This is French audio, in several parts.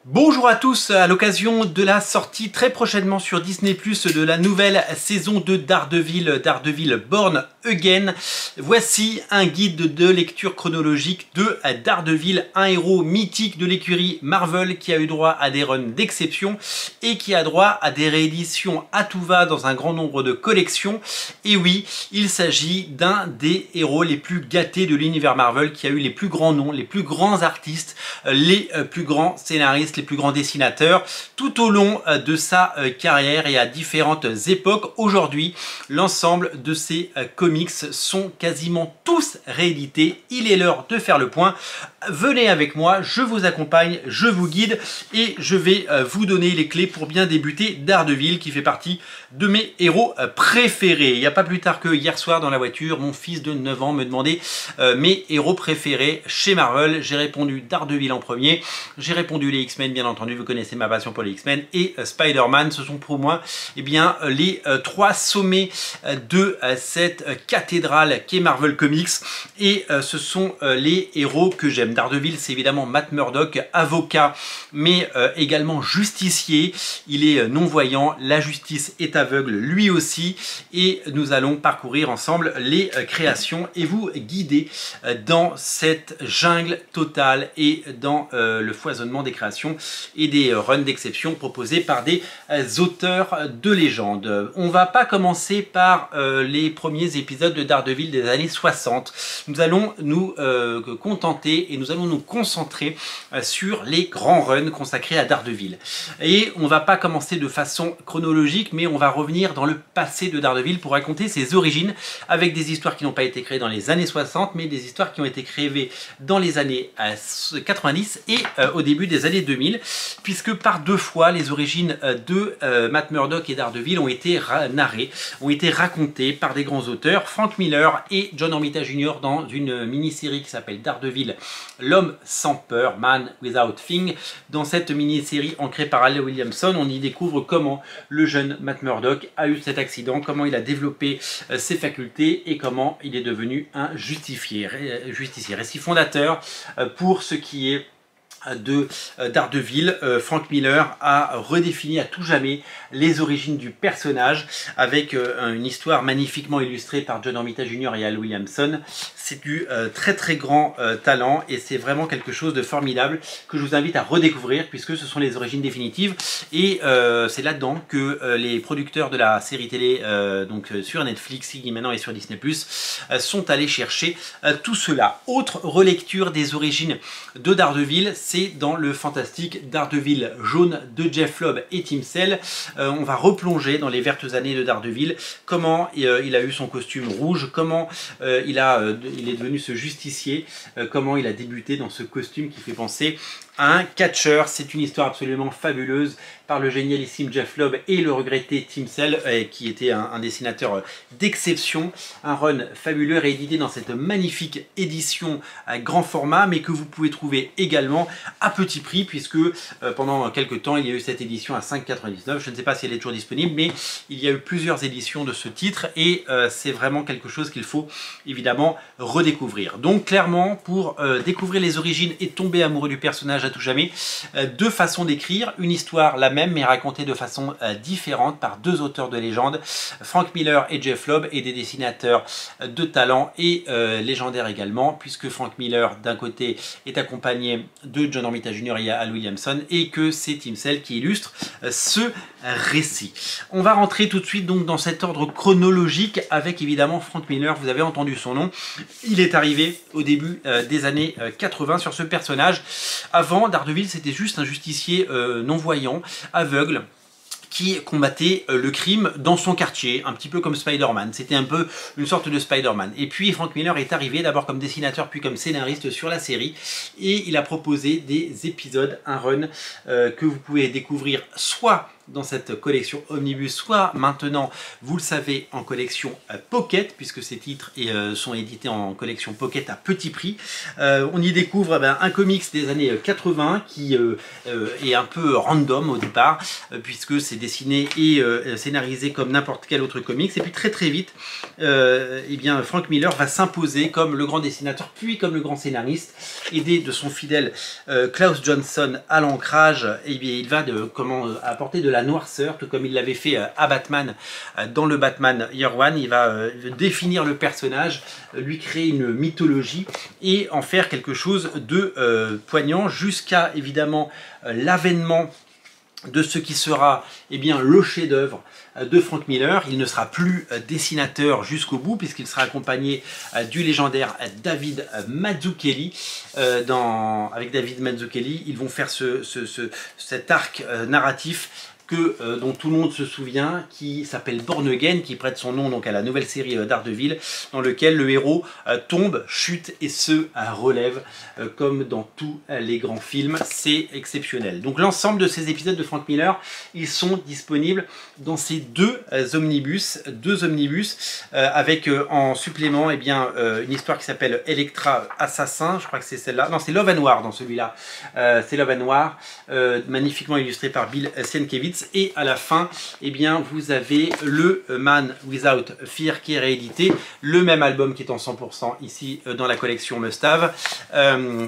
Bonjour à tous, à l'occasion de la sortie très prochainement sur Disney+ de la nouvelle saison de Daredevil Born Again, voici un guide de lecture chronologique de Daredevil, un héros mythique de l'écurie Marvel qui a eu droit à des runs d'exception et qui a droit à des rééditions à tout va dans un grand nombre de collections. Et oui, il s'agit d'un des héros les plus gâtés de l'univers Marvel, qui a eu les plus grands noms, les plus grands artistes, les plus grands scénaristes, les plus grands dessinateurs tout au long de sa carrière et à différentes époques. Aujourd'hui, l'ensemble de ces comics sont quasiment tous réédités. Il est l'heure de faire le point. Venez avec moi, je vous accompagne, je vous guide et je vais vous donner les clés pour bien débuter Daredevil, qui fait partie de mes héros préférés. Il n'y a pas plus tard que hier soir dans la voiture, mon fils de 9 ans me demandait mes héros préférés chez Marvel. J'ai répondu Daredevil en premier, j'ai répondu les X-Men, bien entendu, vous connaissez ma passion pour les X-Men, et Spider-Man. Ce sont pour moi les trois sommets de cette cathédrale qu'est Marvel Comics, et ce sont les héros que j'aime. Daredevil, c'est évidemment Matt Murdock, avocat, mais également justicier. Il est non-voyant, la justice est aveugle lui aussi, et nous allons parcourir ensemble les créations et vous guider dans cette jungle totale et dans le foisonnement des créations et des runs d'exception proposés par des auteurs de légende. On va pas commencer par les premiers épisodes de Daredevil des années 60. Nous allons nous contenter et nous allons nous concentrer sur les grands runs consacrés à Daredevil. Et on va pas commencer de façon chronologique, mais on va revenir dans le passé de Daredevil pour raconter ses origines, avec des histoires qui n'ont pas été créées dans les années 60, mais des histoires qui ont été créées dans les années 90 et au début des années 2000, puisque par deux fois les origines de Matt Murdock et Daredevil ont été narrées, ont été racontées par des grands auteurs, Frank Miller et John Romita Jr. dans une mini-série qui s'appelle Daredevil, l'homme sans peur, Man Without Fear. Dans cette mini-série ancrée par Hal Williamson, on y découvre comment le jeune Matt Murdock a eu cet accident, comment il a développé ses facultés et comment il est devenu un justicier. Récit fondateur pour ce qui est de Daredevil. Frank Miller a redéfini à tout jamais les origines du personnage avec une histoire magnifiquement illustrée par John Romita Jr. et Hal Williamson. C'est du très grand talent et c'est vraiment quelque chose de formidable que je vous invite à redécouvrir, puisque ce sont les origines définitives, et c'est là-dedans que les producteurs de la série télé sur Netflix, qui maintenant est sur Disney+, sont allés chercher tout cela. Autre relecture des origines de Daredevil, c'est dans le fantastique Daredevil jaune de Jeff Loeb et Tim Sale. On va replonger dans les vertes années de Daredevil, comment il a eu son costume rouge, comment il est devenu ce justicier, comment il a débuté dans ce costume qui fait penser à un catcheur. C'est une histoire absolument fabuleuse par le génialissime Jeff Loeb et le regretté Tim Sale, qui était un dessinateur d'exception. Un run fabuleux réédité dans cette magnifique édition à grand format, mais que vous pouvez trouver également à petit prix, puisque pendant quelques temps il y a eu cette édition à 5,99 €. Je ne sais pas si elle est toujours disponible, mais il y a eu plusieurs éditions de ce titre et c'est vraiment quelque chose qu'il faut évidemment redécouvrir. Donc clairement, pour découvrir les origines et tomber amoureux du personnage à tout jamais, deux façons d'écrire, une histoire la même mais racontée de façon différente par deux auteurs de légende, Frank Miller et Jeff Loeb, et des dessinateurs de talent et légendaires également, puisque Frank Miller d'un côté est accompagné de John Romita Jr. et Hal Williamson, et que c'est Tim Sale qui illustre ce récit. On va rentrer tout de suite donc dans cet ordre chronologique avec évidemment Frank Miller. Vous avez entendu son nom, il est arrivé au début des années 80 sur ce personnage. Avant, Daredevil, c'était juste un justicier non-voyant, aveugle, qui combattait le crime dans son quartier, un petit peu comme Spider-Man. C'était un peu une sorte de Spider-Man. Et puis Frank Miller est arrivé d'abord comme dessinateur puis comme scénariste sur la série, et il a proposé des épisodes, un run que vous pouvez découvrir soit dans cette collection Omnibus, soit maintenant, vous le savez, en collection Pocket, puisque ces titres sont édités en collection Pocket à petit prix. On y découvre un comics des années 80 qui est un peu random au départ, puisque c'est dessiné et scénarisé comme n'importe quel autre comics. Et puis très vite, eh bien, Frank Miller va s'imposer comme le grand dessinateur, puis comme le grand scénariste, aidé de son fidèle Klaus Johnson à l'ancrage. Eh bien, il va apporter de la noirceur, tout comme il l'avait fait à Batman dans le Batman Year One. Il va définir le personnage, lui créer une mythologie et en faire quelque chose de poignant, jusqu'à évidemment l'avènement de ce qui sera le chef-d'œuvre de Frank Miller. Il ne sera plus dessinateur jusqu'au bout, puisqu'il sera accompagné du légendaire David Mazzucchelli. Avec David Mazzucchelli, ils vont faire cet arc narratif dont tout le monde se souvient, qui s'appelle Born Again, qui prête son nom donc à la nouvelle série Daredevil, dans lequel le héros tombe, chute et se relève, comme dans tous les grands films. C'est exceptionnel. Donc l'ensemble de ces épisodes de Frank Miller, ils sont disponibles dans ces deux omnibus, avec en supplément une histoire qui s'appelle Electra Assassin. Je crois que c'est celle-là. Non, c'est Love and War dans celui-là. C'est Love and War, magnifiquement illustré par Bill Sienkiewicz. Et à la fin, vous avez le Man Without Fear qui est réédité, le même album qui est en 100% ici dans la collection Must Have.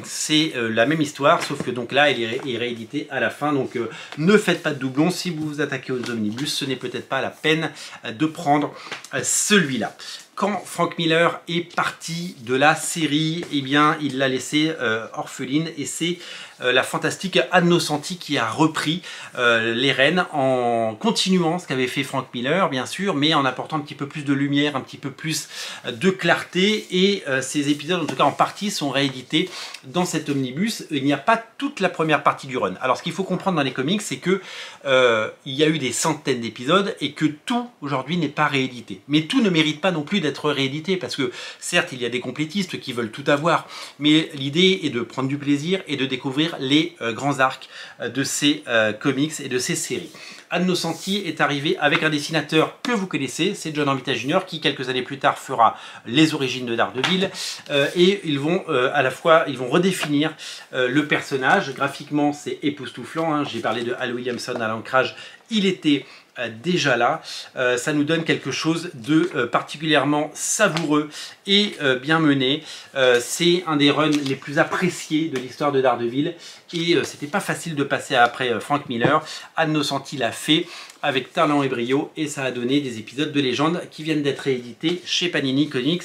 C'est la même histoire, sauf que donc là, il est réédité à la fin. Donc ne faites pas de doublons. Si vous vous attaquez aux omnibus, ce n'est peut-être pas la peine de prendre celui-là. Quand Frank Miller est parti de la série, il l'a laissée orpheline, et c'est la fantastique Ann Nocenti qui a repris les rênes en continuant ce qu'avait fait Frank Miller, bien sûr, mais en apportant un petit peu plus de lumière, un petit peu plus de clarté. Et ces épisodes, en tout cas en partie, sont réédités dans cet omnibus. Il n'y a pas toute la première partie du run. Alors ce qu'il faut comprendre dans les comics, c'est que il y a eu des centaines d'épisodes et que tout aujourd'hui n'est pas réédité. Mais tout ne mérite pas non plus d'être réédité, parce que certes il y a des complétistes qui veulent tout avoir, mais l'idée est de prendre du plaisir et de découvrir les grands arcs de ces comics et de ces séries. Ann Nocenti est arrivé avec un dessinateur que vous connaissez, c'est John Romita Jr., qui quelques années plus tard fera les origines de Daredevil, et ils vont ils vont redéfinir le personnage. Graphiquement c'est époustouflant, hein. J'ai parlé de Hal Williamson à l'ancrage, il était déjà là. Ça nous donne quelque chose de particulièrement savoureux et bien mené. C'est un des runs les plus appréciés de l'histoire de Daredevil, et c'était pas facile de passer après Frank Miller. Ann Nocenti l'a fait avec talent et brio, et ça a donné des épisodes de légende qui viennent d'être réédités chez Panini Comics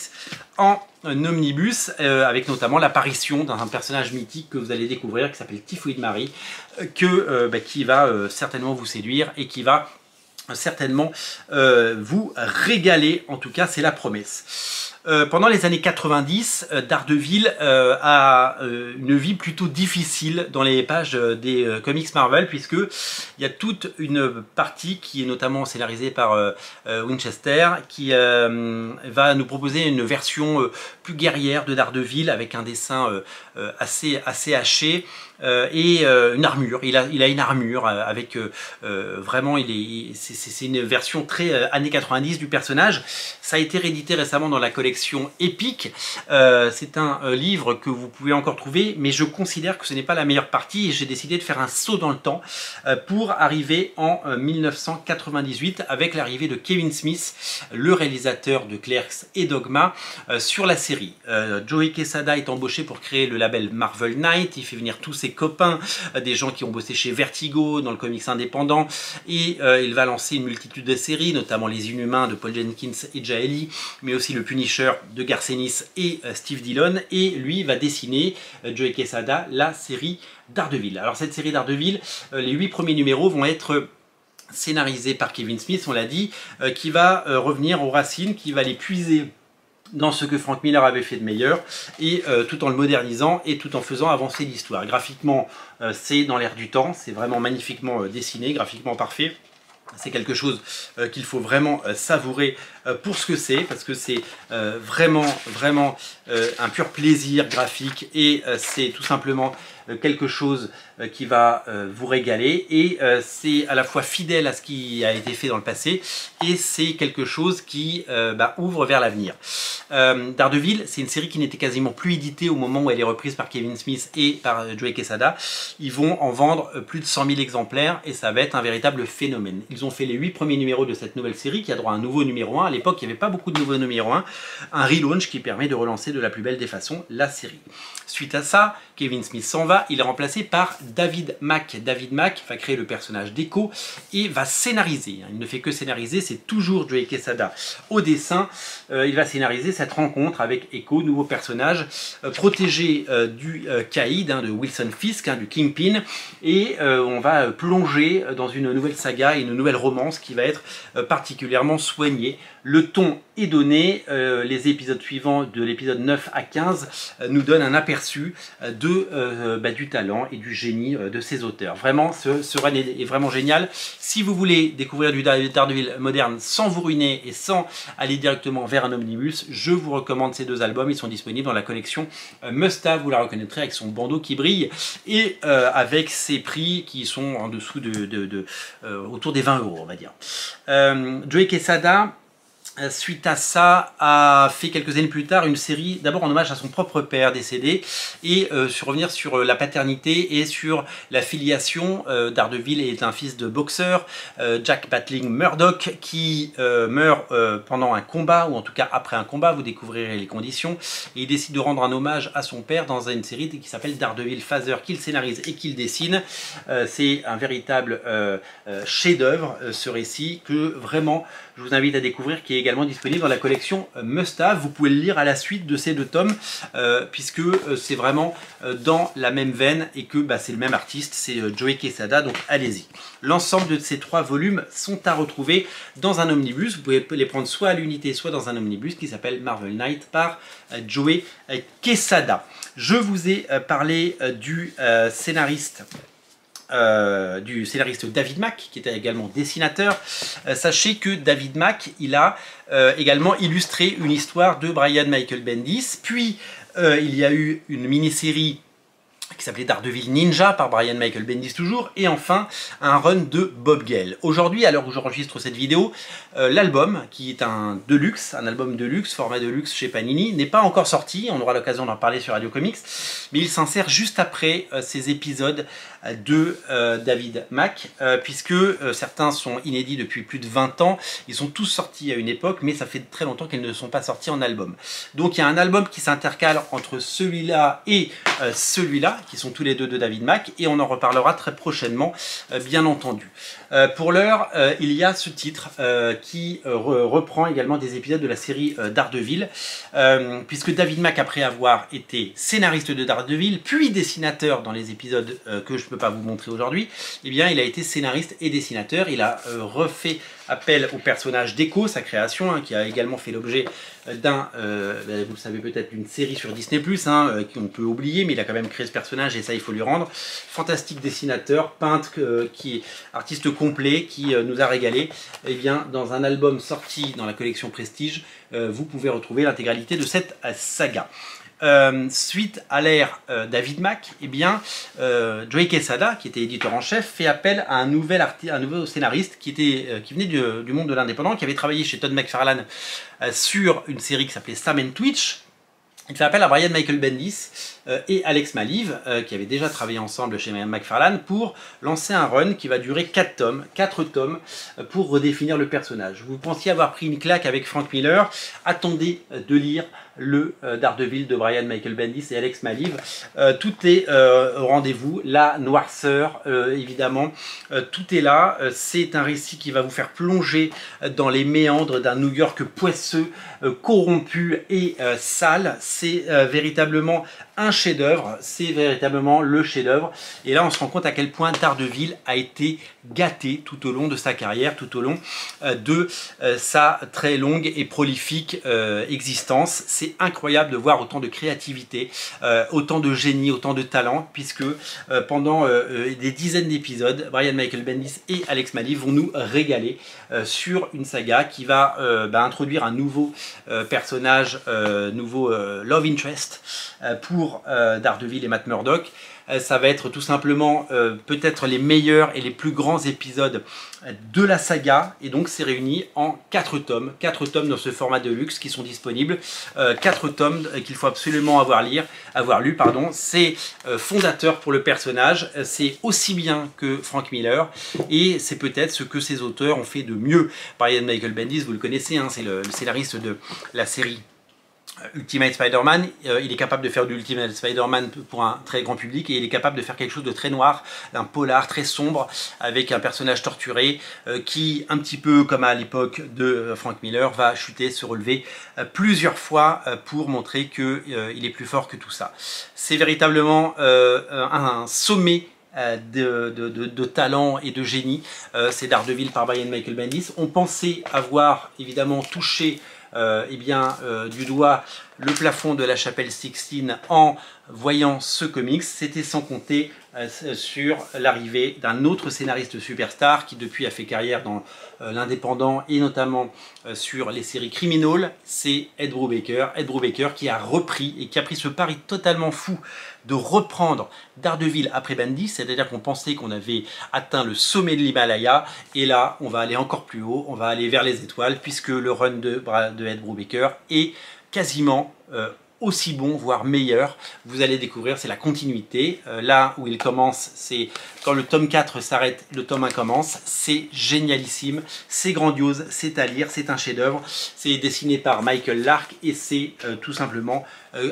en omnibus, avec notamment l'apparition d'un personnage mythique que vous allez découvrir, qui s'appelle Typhoid Mary, qui va certainement vous séduire et qui va certainement vous régaler. En tout cas, c'est la promesse. Pendant les années 90, Daredevil a une vie plutôt difficile dans les pages des comics Marvel, puisque il y a toute une partie qui est notamment scénarisée par Winchester, qui va nous proposer une version plus guerrière de Daredevil, avec un dessin assez haché, et une armure. Il a une armure avec vraiment, c'est une version très années 90 du personnage. Ça a été réédité récemment dans la collection Epic. C'est un livre que vous pouvez encore trouver, mais je considère que ce n'est pas la meilleure partie, et j'ai décidé de faire un saut dans le temps pour arriver en 1998 avec l'arrivée de Kevin Smith, le réalisateur de Clerks et Dogma, sur la série. Joey Quesada est embauché pour créer le label Marvel Knight. Il fait venir tous ses copains, des gens qui ont bossé chez Vertigo dans le comics indépendant, et il va lancer une multitude de séries, notamment Les Inhumains de Paul Jenkins et Jaeli, mais aussi le Punisher de Garcenis et Steve Dillon, et lui va dessiner, Joey Quesada, la série Daredevil. Alors cette série Daredevil, les 8 premiers numéros vont être scénarisés par Kevin Smith, on l'a dit, qui va revenir aux racines, qui va les puiser dans ce que Frank Miller avait fait de meilleur, et tout en le modernisant et tout en faisant avancer l'histoire. Graphiquement, c'est dans l'air du temps, c'est vraiment magnifiquement dessiné, graphiquement parfait. C'est quelque chose qu'il faut vraiment savourer pour ce que c'est, parce que c'est vraiment un pur plaisir graphique et c'est tout simplement quelque chose qui va vous régaler et c'est à la fois fidèle à ce qui a été fait dans le passé et c'est quelque chose qui ouvre vers l'avenir. Daredevil, c'est une série qui n'était quasiment plus éditée au moment où elle est reprise par Kevin Smith et par Joe Quesada. Ils vont en vendre plus de 100 000 exemplaires et ça va être un véritable phénomène. Ils ont fait les 8 premiers numéros de cette nouvelle série qui a droit à un nouveau numéro 1. À l'époque, il n'y avait pas beaucoup de nouveaux numéros 1. Un relaunch qui permet de relancer de la plus belle des façons la série. Suite à ça, Kevin Smith s'en va, il est remplacé par David Mack. David Mack va créer le personnage d'Echo et va scénariser. Il ne fait que scénariser, c'est toujours Joe Quesada au dessin. Il va scénariser cette rencontre avec Echo, nouveau personnage protégé du Caïd, de Wilson Fisk, du Kingpin. Et on va plonger dans une nouvelle saga et une nouvelle romance qui va être particulièrement soignée. Le ton est donné, les épisodes suivants de l'épisode 9 à 15 nous donnent un aperçu du talent et du génie de ces auteurs. Vraiment, ce run est vraiment génial. Si vous voulez découvrir du Daredevil moderne sans vous ruiner et sans aller directement vers un omnibus, je vous recommande ces deux albums. Ils sont disponibles dans la collection Must Have, vous la reconnaîtrez avec son bandeau qui brille et avec ses prix qui sont en dessous autour des 20 €, on va dire. Joe Quesada, suite à ça, a fait quelques années plus tard une série, d'abord en hommage à son propre père décédé, et revenir sur la paternité et sur la filiation. Daredevil est un fils de boxeur, Jack Battling Murdoch, qui meurt pendant un combat, ou en tout cas après un combat, vous découvrirez les conditions, et il décide de rendre un hommage à son père dans une série qui s'appelle Daredevil Phaser, qu'il scénarise et qu'il dessine. C'est un véritable chef-d'œuvre, ce récit, que vraiment je vous invite à découvrir, qui est également disponible dans la collection Must Have. Vous pouvez le lire à la suite de ces deux tomes, puisque c'est vraiment dans la même veine et que c'est le même artiste, c'est Joe Quesada, donc allez-y. L'ensemble de ces 3 volumes sont à retrouver dans un omnibus. Vous pouvez les prendre soit à l'unité, soit dans un omnibus qui s'appelle Marvel Knight par Joe Quesada. Je vous ai parlé du scénariste David Mack, qui était également dessinateur. Sachez que David Mack, il a également illustré une histoire de Brian Michael Bendis, puis il y a eu une mini-série qui s'appelait Daredevil Ninja par Brian Michael Bendis toujours, et enfin un run de Bob Gale. Aujourd'hui, à l'heure où j'enregistre cette vidéo, l'album, qui est un album de luxe, format de luxe chez Panini, n'est pas encore sorti, on aura l'occasion d'en parler sur Radio Comics, mais il s'insère juste après ces épisodes de David Mack, puisque certains sont inédits depuis plus de 20 ans, ils sont tous sortis à une époque, mais ça fait très longtemps qu'ils ne sont pas sortis en album. Donc il y a un album qui s'intercale entre celui-là et celui-là, qui sont tous les deux de David Mack, et on en reparlera très prochainement, bien entendu. Pour l'heure, il y a ce titre qui reprend également des épisodes de la série Daredevil, puisque David Mack, après avoir été scénariste de Daredevil, puis dessinateur dans les épisodes que je ne peux pas vous montrer aujourd'hui, eh bien, il a été scénariste et dessinateur. Il a refait appel au personnage d'Echo, sa création, qui a également fait l'objet d'un, vous le savez peut-être, d'une série sur Disney+, qu'on peut oublier, mais il a quand même créé ce personnage et ça, il faut lui rendre. Fantastique dessinateur, peintre, qui est artiste complet, qui nous a régalé. Eh bien, dans un album sorti dans la collection Prestige, vous pouvez retrouver l'intégralité de cette saga. Suite à l'ère David Mack, eh bien, Joe Quesada, qui était éditeur en chef, fait appel à un nouveau scénariste qui venait du monde de l'indépendant, qui avait travaillé chez Todd McFarlane sur une série qui s'appelait Sam and Twitch. Il fait appel à Brian Michael Bendis et Alex Maliv, qui avaient déjà travaillé ensemble chez McFarlane, pour lancer un run qui va durer 4 tomes, pour redéfinir le personnage. Vous pensiez avoir pris une claque avec Frank Miller, attendez de lire le Daredevil de Brian Michael Bendis et Alex Maliv. Tout est au rendez-vous, la noirceur, évidemment, tout est là. C'est un récit qui va vous faire plonger dans les méandres d'un New York poisseux, corrompu et sale. C'est véritablement un chef-d'œuvre, c'est véritablement le chef-d'œuvre. Et là, on se rend compte à quel point Daredevil a été gâté tout au long de sa carrière, tout au long de sa très longue et prolifique existence. C'est incroyable de voir autant de créativité, autant de génie, autant de talent, puisque pendant des dizaines d'épisodes, Brian Michael Bendis et Alex Maleev vont nous régaler sur une saga qui va introduire un nouveau personnage, nouveau love interest pour Daredevil et Matt Murdock. Ça va être tout simplement peut-être les meilleurs et les plus grands épisodes de la saga, et donc c'est réuni en 4 tomes dans ce format de luxe qui sont disponibles, 4 tomes qu'il faut absolument avoir lu, pardon. C'est fondateur pour le personnage, c'est aussi bien que Frank Miller, et c'est peut-être ce que ces auteurs ont fait de mieux. Brian Michael Bendis, vous le connaissez, hein, c'est le scénariste de la série Ultimate Spider-Man. Il est capable de faire du Ultimate Spider-Man pour un très grand public, et il est capable de faire quelque chose de très noir, d'un polar très sombre avec un personnage torturé qui, un petit peu comme à l'époque de Frank Miller, va chuter, se relever plusieurs fois pour montrer qu'il est plus fort que tout ça. C'est véritablement un sommet de talent et de génie. C'est Daredevil par Brian Michael Bendis. On pensait avoir évidemment touché du doigt le plafond de la chapelle Sixtine en voyant ce comics. C'était sans compter sur l'arrivée d'un autre scénariste superstar qui depuis a fait carrière dans l'indépendant et notamment sur les séries Criminal. C'est Ed Brubaker. Ed Brubaker qui a repris et qui a pris ce pari totalement fou de reprendre Daredevil après Bendis, c'est-à-dire qu'on pensait qu'on avait atteint le sommet de l'Himalaya, et là on va aller encore plus haut, on va aller vers les étoiles, puisque le run de Ed Brubaker est quasiment aussi bon, voire meilleur. Vous allez découvrir, c'est la continuité. Là où il commence, c'est quand le tome 4 s'arrête, le tome 1 commence. C'est génialissime, c'est grandiose, c'est à lire, c'est un chef-d'œuvre. C'est dessiné par Michael Lark et c'est tout simplement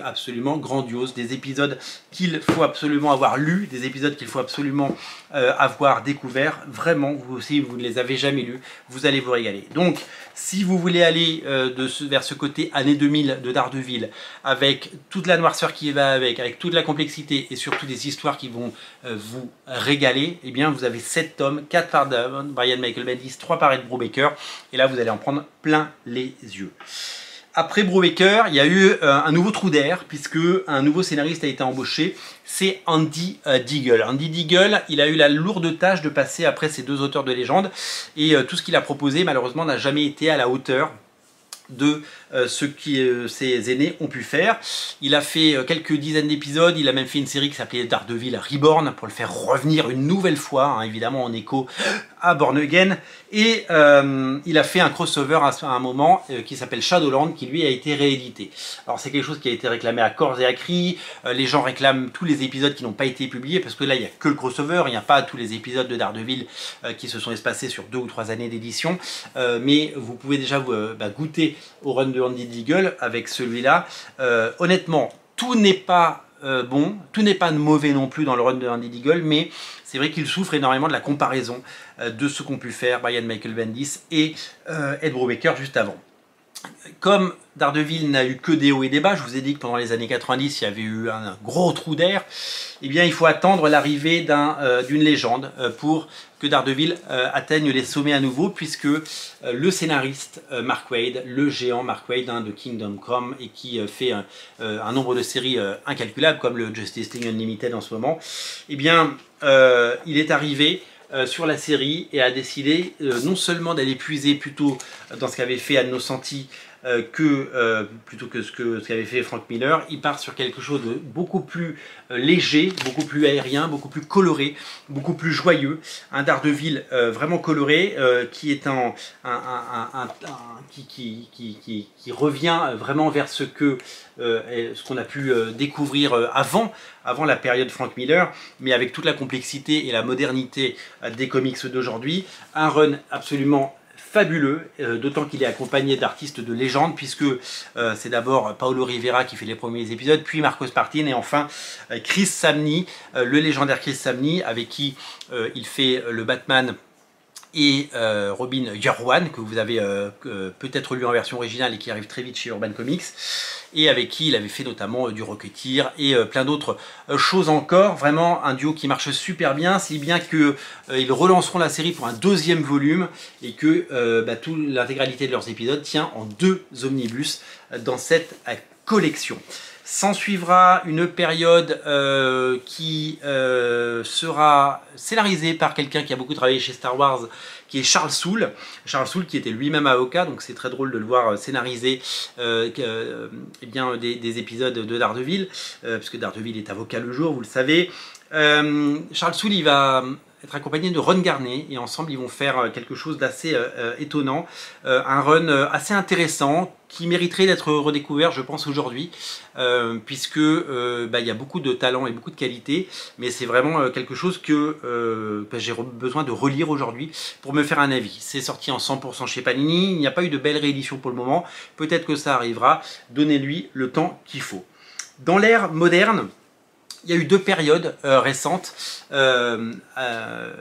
absolument grandiose. Des épisodes qu'il faut absolument avoir lus, des épisodes qu'il faut absolument avoir découvert. Vraiment, vous aussi, vous ne les avez jamais lus, vous allez vous régaler. Donc, si vous voulez aller vers ce côté années 2000 de Daredevil, avec toute la noirceur qui va avec toute la complexité et surtout des histoires qui vont vous régaler, eh bien vous avez 7 tomes, 4 par Brian Michael Bendis, 3 par Ed Brubaker, et là vous allez en prendre plein les yeux. Après Brubaker, il y a eu un nouveau trou d'air, puisque un nouveau scénariste a été embauché, c'est Andy Deagle. Andy Deagle, il a eu la lourde tâche de passer après ces deux auteurs de légende, et tout ce qu'il a proposé malheureusement n'a jamais été à la hauteur de ce que ses aînés ont pu faire. Il a fait quelques dizaines d'épisodes, il a même fait une série qui s'appelait Daredevil Reborn pour le faire revenir une nouvelle fois, hein, évidemment en écho à Born Again, et il a fait un crossover à un moment qui s'appelle Shadowland, qui lui a été réédité. Alors c'est quelque chose qui a été réclamé à corps et à cri, les gens réclament tous les épisodes qui n'ont pas été publiés, parce que là il n'y a que le crossover, il n'y a pas tous les épisodes de Daredevil qui se sont espacés sur 2 ou 3 années d'édition, mais vous pouvez déjà goûter au run de Andy Deagle avec celui-là. Honnêtement, tout n'est pas bon, tout n'est pas mauvais non plus dans le run de Andy Deagle, mais c'est vrai qu'il souffre énormément de la comparaison de ce qu'ont pu faire Brian Michael Bendis et Ed Brubaker juste avant. Comme Daredevil n'a eu que des hauts et des bas, je vous ai dit que pendant les années 90 il y avait eu un gros trou d'air, eh bien il faut attendre l'arrivée d'une légende pour que Daredevil atteigne les sommets à nouveau, puisque le scénariste Mark Waid, le géant Mark Waid de Kingdom Come, et qui fait un nombre de séries incalculable comme le Justice League Unlimited en ce moment, eh bien il est arrivé sur la série et a décidé non seulement d'aller puiser plutôt dans ce qu'avait fait Anno Santi plutôt que ce qu'avait fait Frank Miller. Il part sur quelque chose de beaucoup plus léger, beaucoup plus aérien, beaucoup plus coloré, beaucoup plus joyeux. Un Daredevil vraiment coloré qui est qui revient vraiment vers ce qu'on a pu découvrir avant la période Frank Miller, mais avec toute la complexité et la modernité des comics d'aujourd'hui. Un run absolument fabuleux, d'autant qu'il est accompagné d'artistes de légende, puisque c'est d'abord Paolo Rivera qui fait les premiers épisodes, puis Marcos Martin, et enfin Chris Samnee, le légendaire Chris Samnee, avec qui il fait le Batman et Robin Year-One, que vous avez peut-être lu en version originale et qui arrive très vite chez Urban Comics, et avec qui il avait fait notamment du Rocketeer et plein d'autres choses encore. Vraiment un duo qui marche super bien, si bien que ils relanceront la série pour un 2e volume et que toute l'intégralité de leurs épisodes tient en 2 omnibus dans cette collection. S'en suivra une période qui sera scénarisée par quelqu'un qui a beaucoup travaillé chez Star Wars, qui est Charles Soule. Charles Soule qui était lui-même avocat, donc c'est très drôle de le voir scénariser des épisodes de Daredevil, puisque Daredevil est avocat le jour, vous le savez. Charles Soule, il va être accompagné de Ron Garnet et ensemble ils vont faire quelque chose d'assez étonnant, un run assez intéressant qui mériterait d'être redécouvert je pense aujourd'hui, puisque il y a beaucoup de talent et beaucoup de qualité, mais c'est vraiment quelque chose que j'ai besoin de relire aujourd'hui pour me faire un avis. C'est sorti en 100% chez Panini, il n'y a pas eu de belle réédition pour le moment, peut-être que ça arrivera, donnez-lui le temps qu'il faut. Dans l'ère moderne, il y a eu 2 périodes récentes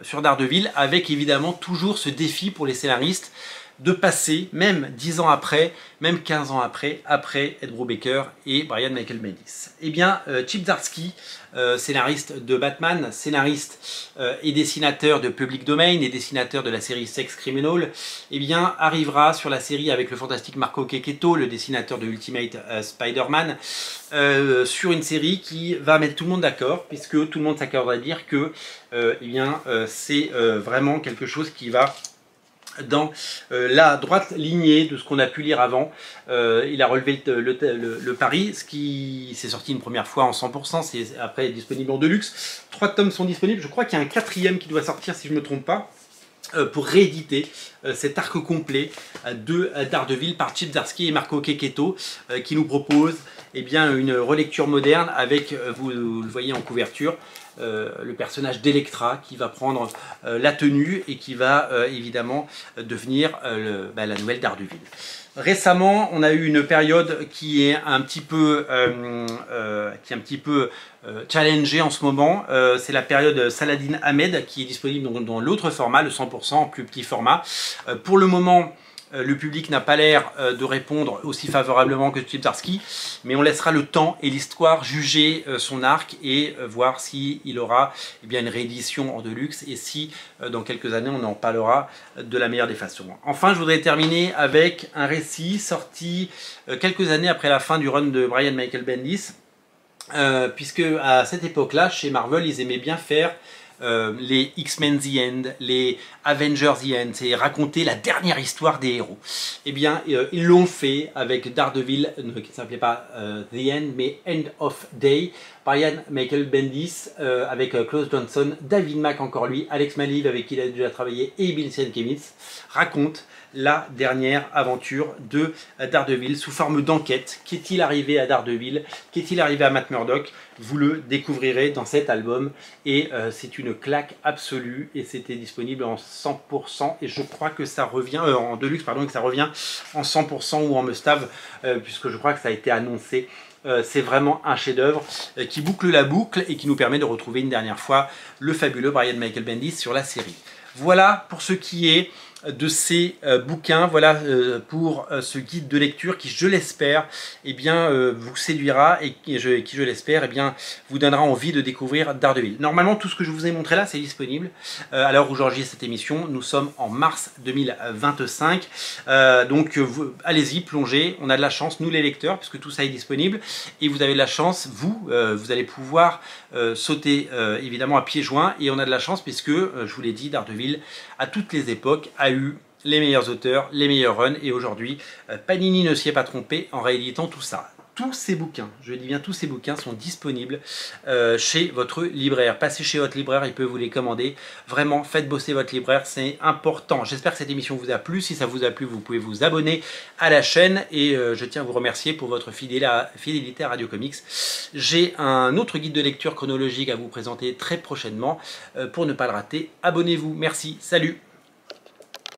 sur Daredevil, avec évidemment toujours ce défi pour les scénaristes de passer, même 10 ans après, même 15 ans après Ed Brubaker et Brian Michael Bendis. Eh bien, Chip Zdarsky, scénariste de Batman, scénariste et dessinateur de Public Domain et dessinateur de la série Sex Criminal, eh bien, arrivera sur la série avec le fantastique Marco Checchetto, le dessinateur de Ultimate Spider-Man, sur une série qui va mettre tout le monde d'accord, puisque tout le monde s'accorde à dire que c'est vraiment quelque chose qui va dans la droite lignée de ce qu'on a pu lire avant. Il a relevé le pari, ce qui s'est sorti une première fois en 100%, c'est après disponible en deluxe. 3 tomes sont disponibles, je crois qu'il y a un 4e qui doit sortir si je ne me trompe pas, pour rééditer cet arc complet de Daredevil par Chip Zdarsky et Marco Checchetto, qui nous propose une relecture moderne avec, vous le voyez en couverture, le personnage d'Electra qui va prendre la tenue et qui va évidemment devenir la nouvelle Daredevil. Récemment, on a eu une période qui est un petit peu, challengée en ce moment. C'est la période Saladin Ahmed qui est disponible dans l'autre format, le 100% en plus petit format. Pour le moment, le public n'a pas l'air de répondre aussi favorablement que Chip Zdarsky, mais on laissera le temps et l'histoire juger son arc et voir s'il aura une réédition en deluxe et si dans quelques années on en parlera de la meilleure des façons. Enfin, je voudrais terminer avec un récit sorti quelques années après la fin du run de Brian Michael Bendis, puisque à cette époque-là, chez Marvel, ils aimaient bien faire les X-Men The End, les Avengers The End, c'est raconter la dernière histoire des héros. Eh bien, ils l'ont fait avec Daredevil, qui ne s'appelait pas The End, mais End of Day. Brian Michael Bendis avec Klaus Johnson, David Mack encore lui, Alex Maliv avec qui il a déjà travaillé et Bill Sienkiewicz raconte la dernière aventure de Daredevil sous forme d'enquête. Qu'est-il arrivé à Daredevil? Qu'est-il arrivé à Matt Murdock? Vous le découvrirez dans cet album et c'est une claque absolue et c'était disponible en 100% et je crois que ça revient en deluxe pardon, et que ça revient en 100% ou en must-have puisque je crois que ça a été annoncé. C'est vraiment un chef-d'œuvre qui boucle la boucle et qui nous permet de retrouver une dernière fois le fabuleux Brian Michael Bendis sur la série. Voilà pour ce qui est de ces bouquins, voilà pour ce guide de lecture qui, je l'espère, vous séduira et qui, je l'espère, vous donnera envie de découvrir Daredevil. Normalement, tout ce que je vous ai montré là, c'est disponible. À l'heure où j'enregistre cette émission, nous sommes en mars 2025. Donc, allez-y, plongez. On a de la chance, nous les lecteurs, puisque tout ça est disponible. Et vous avez de la chance, vous allez pouvoir sauter évidemment à pieds joints. Et on a de la chance, puisque, je vous l'ai dit, Daredevil, à toutes les époques, a eu les meilleurs auteurs, les meilleurs runs, et aujourd'hui, Panini ne s'y est pas trompé en rééditant tout ça. Tous ces bouquins, je dis bien tous ces bouquins, sont disponibles chez votre libraire. Passez chez votre libraire, il peut vous les commander. Vraiment, faites bosser votre libraire, c'est important. J'espère que cette émission vous a plu. Si ça vous a plu, vous pouvez vous abonner à la chaîne. Et je tiens à vous remercier pour votre fidélité à Radio Comics. J'ai un autre guide de lecture chronologique à vous présenter très prochainement. Pour ne pas le rater, abonnez-vous. Merci, salut!